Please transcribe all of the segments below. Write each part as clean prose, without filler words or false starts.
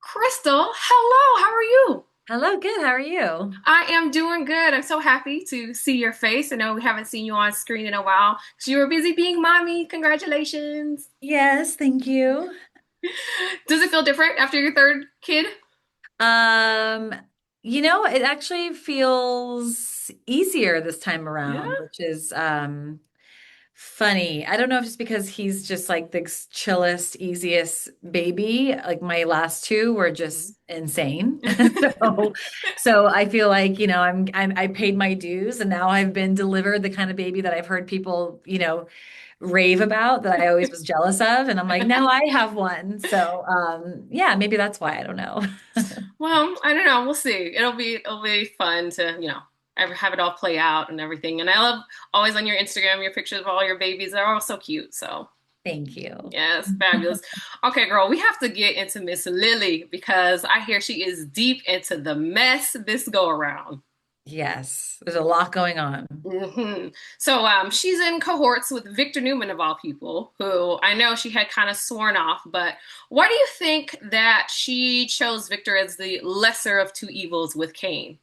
Crystal, hello, how are you? Hello, good. How are you? I am doing good. I'm so happy to see your face. I know we haven't seen you on screen in a while because you were busy being mommy. Congratulations. Yes, thank you. Does it feel different after your third kid? Um, it actually feels easier this time Yeah. around, which is funny. I don't know if it's because he's just like the chillest, easiest baby. Like my last two were just insane. So so I feel like, I paid my dues and now I've been delivered the kind of baby that I've heard people, rave about that I always was jealous of. And I'm like, now I have one. So yeah, maybe that's why. I don't know. Well, I don't know. We'll see. It'll be fun to, ever have it all play out and everything. And I love always on your Instagram your pictures of all your babies. They're all so cute. So Thank you. yes, fabulous. Okay, girl, we have to get into Miss Lily because I hear she is deep into the mess this go around. Yes, there's a lot going on. She's in cohorts with Victor Newman of all people, who I know she had kind of sworn off. But why do you think that she chose Victor as the lesser of two evils with Kane?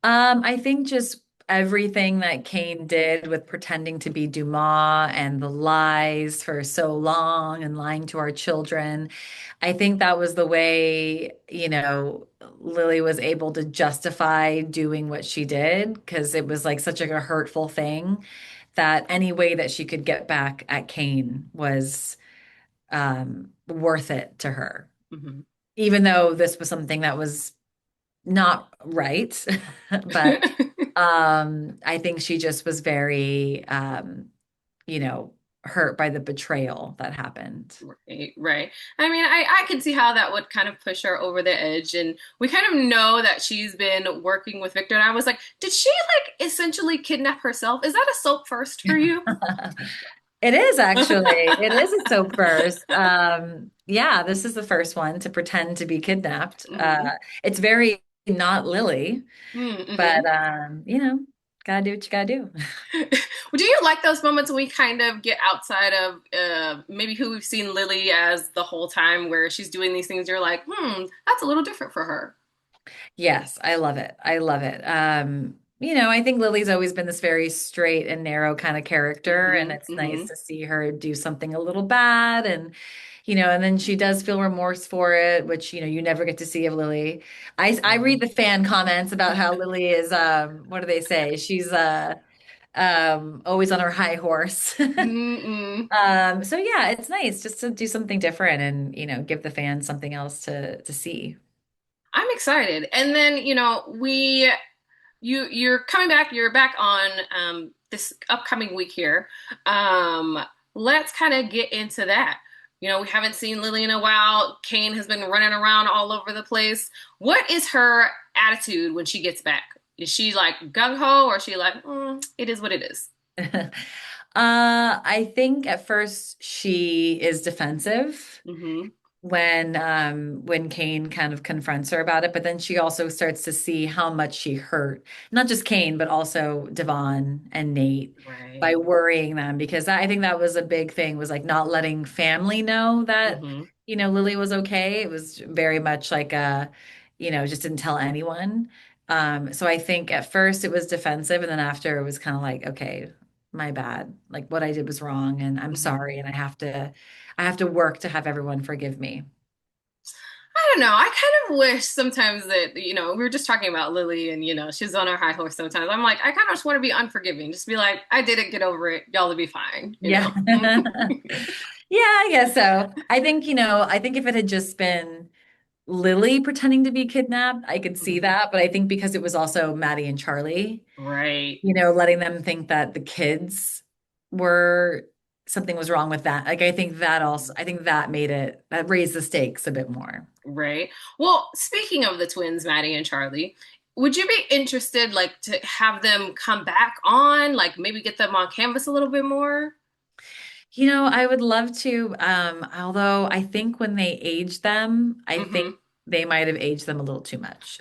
I think just everything that Kane did with pretending to be Dumas and the lies for so long and lying to our children. I think that was the way, Lily was able to justify doing what she did because it was like such a hurtful thing that any way that she could get back at Kane was worth it to her. Mhm. Even though this was something that was not right, but I think she just was very hurt by the betrayal that happened. Right, right. I mean, I can see how that would kind of push her over the edge. And we kind of know that she's been working with Victor. And I was like, did she like essentially kidnap herself? Is that a soap first for you? It is actually. It is a soap first. Yeah, this is the first one to pretend to be kidnapped. Hmm. It's very not Lily, but Mm-hmm. gotta do what you gotta do. Well, do you like those moments when we kind of get outside of maybe who we've seen Lily as the whole time, where she's doing these things? You're like, that's a little different for her. Yes, I love it. I love it. I think Lily's always been this very straight and narrow kind of character, and Hmm. it's Hmm. nice to see her do something a little bad and then she does feel remorse for it, which, you never get to see of Lily. I read the fan comments about how Lily is what do they say? She's always on her high horse. Mm-mm. So yeah, it's nice just to do something different and, give the fans something else to see. I'm excited. And then, you're coming back, you're back on this upcoming week here. Um, let's kind of get into that. We haven't seen Lily in a while. Kane has been running around all over the place. What is her attitude when she gets back? Is she like gung ho or is she like, it is what it is? I think at first she is defensive Mm-hmm. when Kane kind of confronts her about it, but then she also starts to see how much she hurt, not just Kane, but also Devon and Nate by Right. worrying them because I think that was a big thing was like not letting family know that, Mm-hmm. Lily was okay. It was very much like just didn't tell anyone. So I think at first it was defensive, and then after it was kind of like, okay, my bad. Like what I did was wrong, and I'm Mm-hmm. sorry, and I have to work to have everyone forgive me. I don't know. I kind of wish sometimes that, we were just talking about Lily and, she's on her high horse sometimes. I'm like, I kind of just want to be unforgiving. Just be like, I did it, get over it. Y'all will be fine. Yeah. Yeah, I guess so. I think if it had just been Lily pretending to be kidnapped, I could see Mhm. that. But I think because it was also Maddie and Charlie, Right. letting them think that the kids were something was wrong with that. Like I think that that raised the stakes a bit more. Right. Well, speaking of the twins, Maddie and Charlie, would you be interested, like, to have them come back on, like, maybe get them on canvas a little bit more? I would love to, although I think when they age them, I think Hmm. they might have aged them a little too much.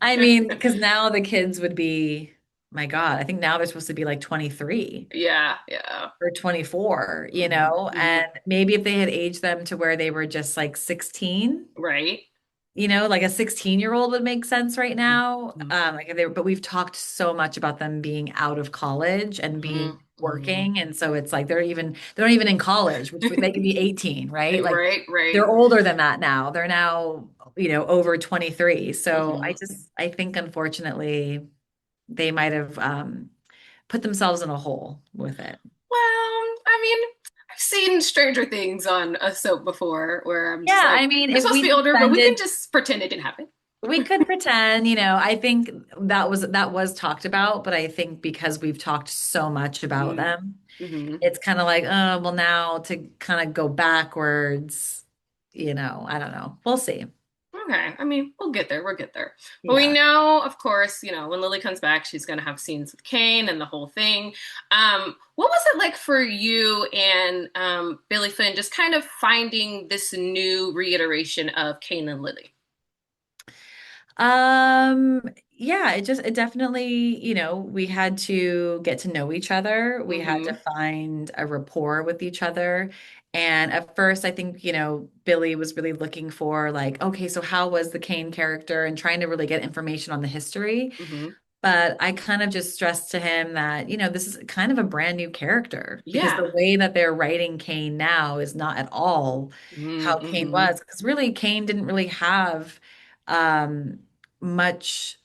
I mean, because now the kids would be my God, I think now they're supposed to be like 23 Yeah, yeah. or 24, Hmm, hmm. and maybe if they had aged them to where they were just like 16, Right. like a 16-year-old would make sense right now. Hmm, Like if they but we've talked so much about them being out of college and hmm, being hmm. working. And so it's like they're not even in college, which they can be 18, right? Like Right, right. they're older than that now. They're now, over 23. So Hmm. I think unfortunately they might have put themselves in a hole with it. Well, I mean, I've seen Stranger Things on a soap before where I'm just Yeah, like, I mean, they're if supposed to we be older, but we can defended just pretend it didn't happen. we could pretend, I think that was talked about, but I think because we've talked so much about Mm. them, Hmm. it's kind of like, oh, well, now to kind of go backwards, I don't know. We'll see. Okay, I mean, we'll get there. We'll get there. But we Yeah. know, of course, when Lily comes back, she's going to have scenes with Kane and the whole thing. What was it like for you and Billy Flynn just kind of finding this new reiteration of Kane and Lily? Um, yeah, it definitely, we had to get to know each other. We had to Hmm. find a rapport with each other. And at first, I think, Billy was really looking for like, okay, so how was the Kane character and trying to really get information on the history. Hmm. But I kind of just stressed to him that, this is kind of a brand new character because Yeah. the way that they're writing Kane now is not at all how Kane Mm-hmm. was. Because really, Kane didn't really have um, much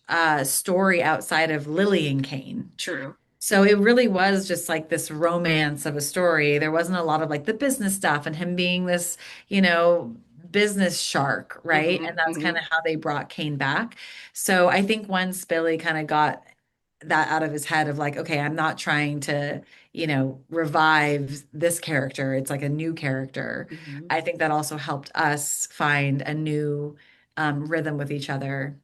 story outside of Lily and Kane. True. So it really was just like this romance of a story. There wasn't a lot of like the business stuff and him being this, you know, business shark, right? Hmm. And that's kind Hmm. of how they brought Kane back. So I think once Billy kind of got that out of his head of like, okay, I'm not trying to, revive this character. It's like a new character. Hmm. I think that also helped us find a new rhythm with each other.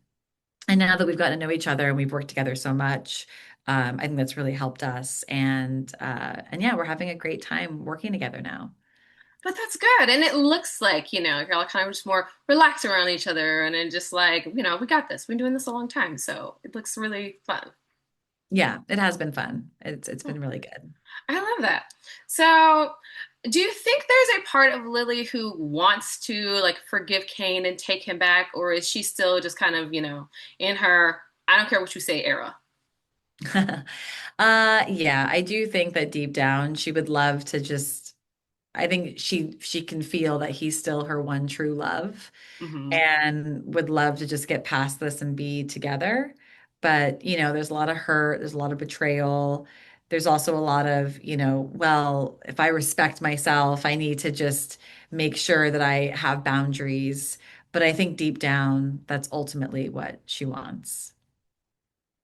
And now that we've gotten to know each other and we've worked together so much, I think that's really helped us. And yeah, we're having a great time working together now. But that's good. And it looks like, you're all kind of just more relaxed around each other and then just like, we got this. We've been doing this a long time. So it looks really fun. Yeah, it has been fun. It's Oh, been really good. I love that. So do you think there's a part of Lily who wants to like forgive Kane and take him back? Or is she still just kind of, in her, I don't care what you say era? Yeah, I do think that deep down she would love to just I think she can feel that he's still her one true love Hmm. and would love to just get past this and be together. But, there's a lot of hurt, there's a lot of betrayal. There's also a lot of, well, if I respect myself, I need to just make sure that I have boundaries. But I think deep down, that's ultimately what she wants.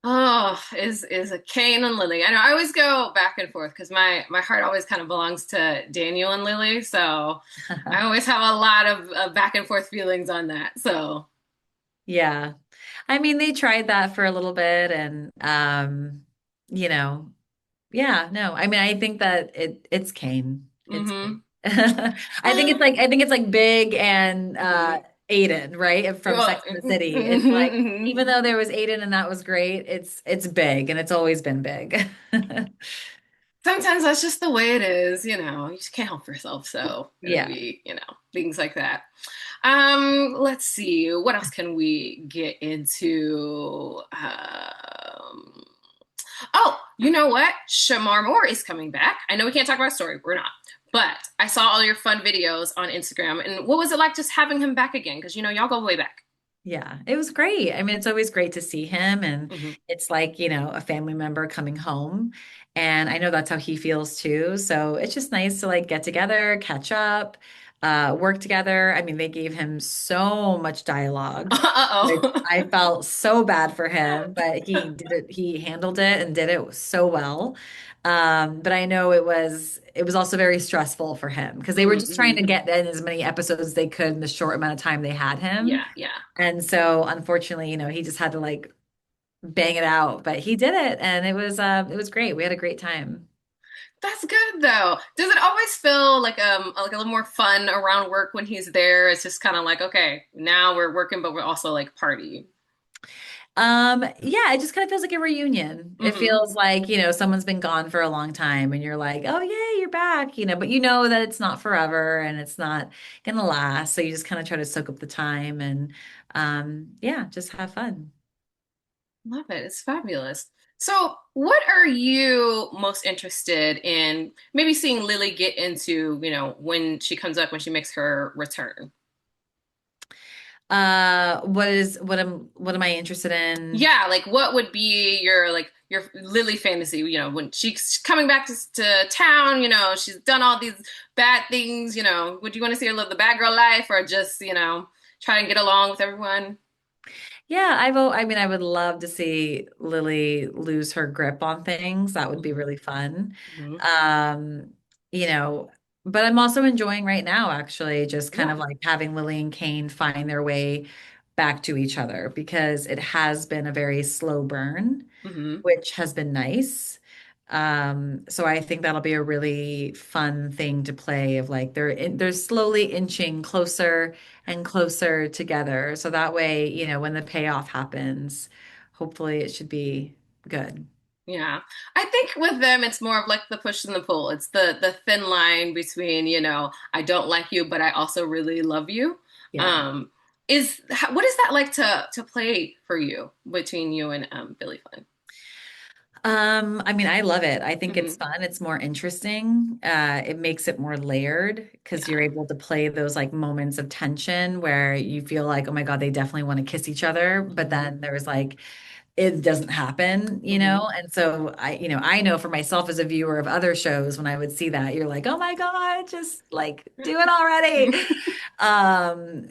Oh, is a Kane and Lily. I know I always go back and forth because my heart always kind of belongs to Daniel and Lily, so I always have a lot of back and forth feelings on that. So, Yeah. I mean, they tried that for a little bit and you know, yeah, no. I mean, I think that it's Kane. It's Kane. mm-hmm. I think it's like Big and Hmm. Aiden, right? From Well, Sex and the City. It's mhm, like mhm. even though there was Aiden and that was great, it's Big and it's always been Big. Sometimes that's just the way it is, you just can't help yourself, so it'll Yeah. be, things like that. Let's see, what else can we get into? Oh, you know what? Shamar Moore is coming back. I know we can't talk about a story, we're not. But I saw all your fun videos on Instagram, and what was it like just having him back again? Because y'all go way back. Yeah, it was great. I mean, it's always great to see him, and Hmm. it's like, a family member coming home. And I know that's how he feels too. So it's just nice to like get together, catch up, work together. I mean, they gave him so much dialogue, which Uh-oh. I felt so bad for him, but he handled it and did it so well. But I know it was also very stressful for him because they were just trying Mm-hmm. to get in as many episodes as they could in the short amount of time they had him. Yeah, yeah. And so unfortunately, he just had to like bang it out, but he did it and it was great. We had a great time. That's good though. Does it always feel like a little more fun around work when he's there? It's just kind of like, okay, now we're working, but we're also like partying. Yeah, it just kind of feels like a reunion. It Hmm. feels like, someone's been gone for a long time and you're like, oh, yeah, you're back, but you know that it's not forever and it's not gonna last. So you just kind of try to soak up the time and yeah, just have fun. Love it. It's fabulous. So, what are you most interested in maybe seeing Lily get into, when she comes up, when she makes her return? What am I interested in? Yeah, like what would be your Lily fantasy, when she's coming back to town, she's done all these bad things, would you want to see her live the bad girl life or just, try and get along with everyone? Yeah, I mean, I would love to see Lily lose her grip on things. That would be really fun. Hmm. Um, you know, but I'm also enjoying right now, actually, just kind Yeah. of like having Lily and Kane find their way back to each other because it has been a very slow burn, Hmm. which has been nice. So I think that'll be a really fun thing to play of like they're slowly inching closer and closer together. So that way, when the payoff happens, hopefully it should be good. Yeah. I think with them it's more of like the push and the pull. It's the thin line between, I don't like you, but I also really love you. Yeah. Um, what is that like to play for you between you and Billy Flynn? I mean, I love it. I think it's Hmm. fun. It's more interesting. It makes it more layered because you're Yeah. able to play those like moments of tension where you feel like, oh my God, they definitely want to kiss each other. But Hmm. then there's like it doesn't happen, Hmm. And so I know for myself as a viewer of other shows, when I would see that, you're like, oh my God, just like do it already.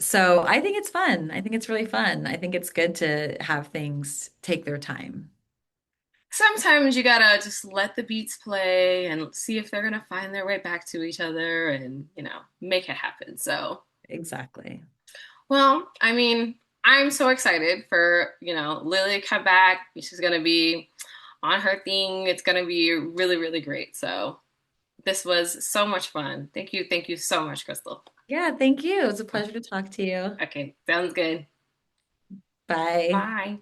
So I think it's fun. I think it's really fun. I think it's good to have things take their time. Sometimes you gotta just let the beats play and see if they're gonna find their way back to each other and, make it happen. So, Exactly. well, I mean, I'm so excited for, Lily to come back. She's gonna be on her thing. It's gonna be really, really great. So this was so much fun. Thank you. Thank you so much, Crystal. Yeah, thank you. It was a pleasure to talk to you. Okay, sounds good. Bye. Bye.